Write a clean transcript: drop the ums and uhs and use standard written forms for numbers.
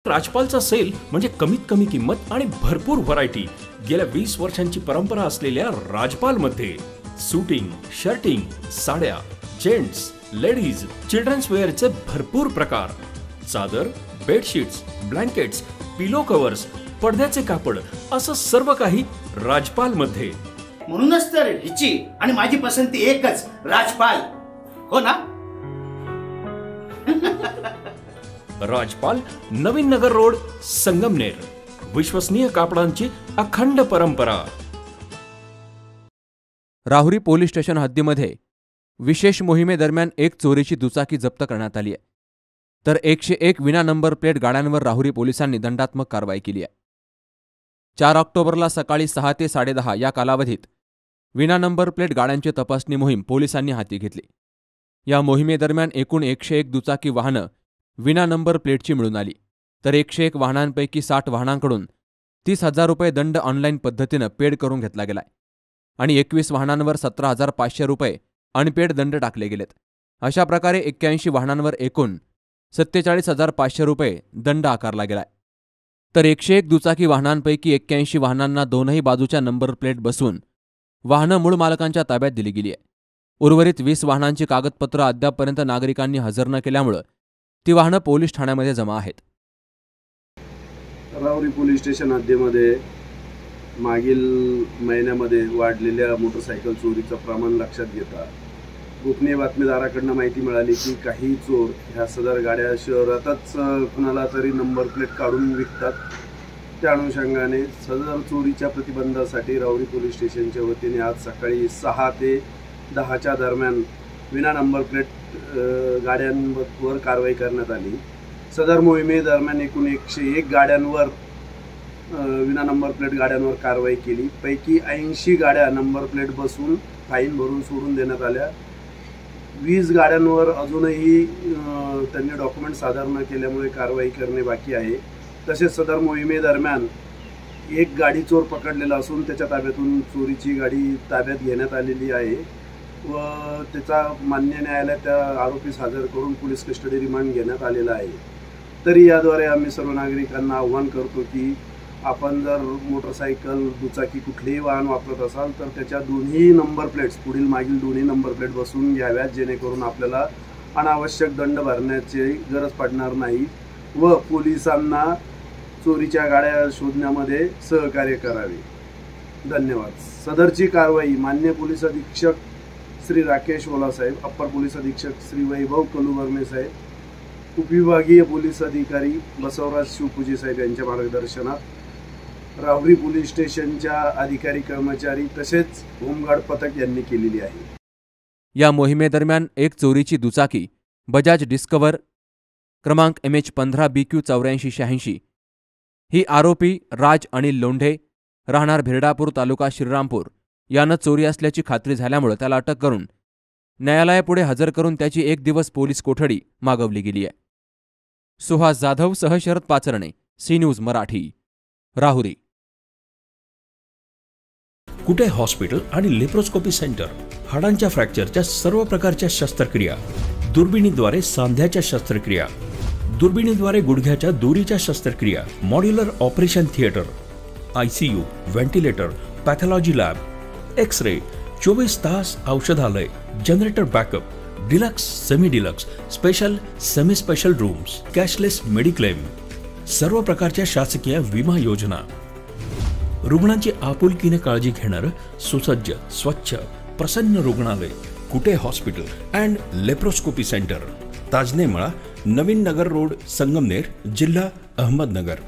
राजपालचा sale म्हणजे कमीत कमी किंमत आणि भरपूर व्हरायटी। गेल्या 20 वर्षांची परंपरा असलेल्या राजपाल मध्ये सूटिंग, शर्टिंग, साड्या, जेंट्स, लेडीज, चिल्ड्रन्स वेअरचे भरपूर प्रकार, चादर, बेडशीट्स, ब्लँकेट्स, पिलो कव्हर्स, पडद्याचे कापड असं सर्व काही राजपाल मध्ये। म्हणूनच तर हिची आणि माझी पसंती एकच, राजपाल, हो ना? राजपाल, नवीन नगर रोड, संगमनेर। विश्वसनीय कापडांची अखंड परंपरा। राहुरी पोलीस स्टेशन हद्दीमध्ये विशेष मोहिमेदरम्यान एक चोरीची दुचाकी जप्त करण्यात आली आहे, तर 101 विना नंबर प्लेट गाड्यांवर राहुरी पोलिसांनी दंडात्मक कारवाई केली आहे। 4 ऑक्टोबरला सकाळी 6 ते 10:30 या कालावधीत विना नंबर प्लेट गाड्यांची तपासणी मोहीम पोलिसांनी हाती घेतली। या मोहिमेदरम्यान एकूण 101 दुचाकी वाहनं विना नंबर प्लेटची मिळून आली, तर 101 वाहनांपैकी 60 वाहनांकडून 30,000 रुपये दंड ऑनलाईन पद्धतीनं पेड करून घेतला गेलाय आणि 21 वाहनांवर 17,500 रुपये अनपेड दंड टाकले गेलेत। अशा प्रकारे 81 वाहनांवर एकूण 47,500 रुपये दंड आकारला गेलाय, तर 101 दुचाकी वाहनांपैकी 81 वाहनांना दोनही बाजूच्या नंबर प्लेट बसवून वाहनं मूळ मालकांच्या ताब्यात दिली गेली आहे। उर्वरित 20 वाहनांची कागदपत्र अद्यापपर्यंत नागरिकांनी हजर न केल्यामुळे ती वाहनं पोलीस ठाण्यामध्ये जमा आहेत। राहुरी पोलीस स्टेशन हद्दीमध्ये मागील महिन्यामध्ये वाढलेल्या मोटरसायकल चोरीचं प्रमाण लक्षात घेता गोपनीय बातमीदाराकडून माहिती मिळाली की काही चोर ह्या सदर गाड्या शहरातच कुणाला तरी नंबर प्लेट काढून विकतात। त्या अनुषंगाने सदर चोरीच्या प्रतिबंधासाठी राहुरी पोलीस स्टेशनच्या वतीने आज सकाळी 6 ते 10च्या दरम्यान विना नंबर प्लेट गाड्यांवर कारवाई करण्यात आली। सदर मोहिमेदरम्यान एकूण 101 गाड्यांवर विना नंबर प्लेट गाड्यांवर कारवाई केली। पैकी 80 गाड्या नंबर प्लेट बसवून फाईन भरून सोडून देण्यात आल्या। 20 गाड्यांवर अजूनही त्यांनी डॉक्युमेंट सादर न केल्यामुळे कारवाई करणे बाकी आहे। तसेच सदर मोहिमेदरम्यान एक गाडी चोर पकडलेला असून त्याच्या ताब्यातून चोरीची गाडी ताब्यात घेण्यात आलेली आहे व त्याचा मान्य न्यायालयात त्या आरोपीस हजर करून पोलीस कस्टडी रिमांड घेण्यात आलेला आहे। तरी याद्वारे आम्ही सर्व नागरिकांना आव्हान करतो की आपण जर मोटरसायकल, दुचाकी कुठलेही वाहन वापरत असाल तर त्याच्या दोन्ही नंबर प्लेट्स, पुढील मागील दोन्ही नंबर प्लेट बसवून घ्याव्यात, जेणेकरून आपल्याला अनावश्यक दंड भरण्याची गरज पडणार नाही व पोलिसांना चोरीच्या गाड्या शोधण्यामध्ये सहकार्य करावे। धन्यवाद। सदरची कारवाई माननीय पोलीस अधीक्षक श्री राकेश ओला साहेब, अप्पर पोलीस अधीक्षक श्री वैभव कलुवर्मे साहेब, उपविभागीय पोलीस अधिकारी बसवराज शिवपूजे साहेब यांच्या मार्गदर्शनात राहुरी पोलीस स्टेशनच्या अधिकारी, कर्मचारी तसेच होमगार्ड पथक यांनी केलेली आहे। या मोहिमेदरम्यान एक चोरीची दुचाकी बजाज डिस्कवर क्रमांक MH15BQ8486 ही आरोपी राज अनिल लोंढे राहणार भिरडापूर तालुका श्रीरामपूर यानं चोरी असल्याची खात्री झाल्यामुळे त्याला अटक करून न्यायालयापुढे हजर करून त्याची 1 दिवस पोलीस कोठडी मागवली गेली आहे। सुहास जाधव सह शरद पाचरणे, सी न्यूज मराठी, राहुरी। कुटे हॉस्पिटल आणि लेप्रोस्कोपी सेंटर, हाडांच्या फ्रॅक्चरच्या सर्व प्रकारच्या शस्त्रक्रिया, दुर्बिणीद्वारे सांध्याच्या शस्त्रक्रिया, दुर्बिणीद्वारे गुडघ्याच्या दोरीच्या शस्त्रक्रिया, modular operation theatre, ICU, ventilator, pathology lab, x-ray, 24 तास औषधालय, generator backup, deluxe, semi deluxe, special, semi special rooms, cashless mediclaim, सर्व प्रकारच्या शासकीय विमा योजना, रुग्णांची आपुलकीने काळजी घेणारं सुसज्ज, स्वच्छ, प्रसन्न रुग्णालय, Kute hospital and laparoscopy centre, Tajnemala, Navin Nagar road, Sangamner, जिल्हा अहमदनगर।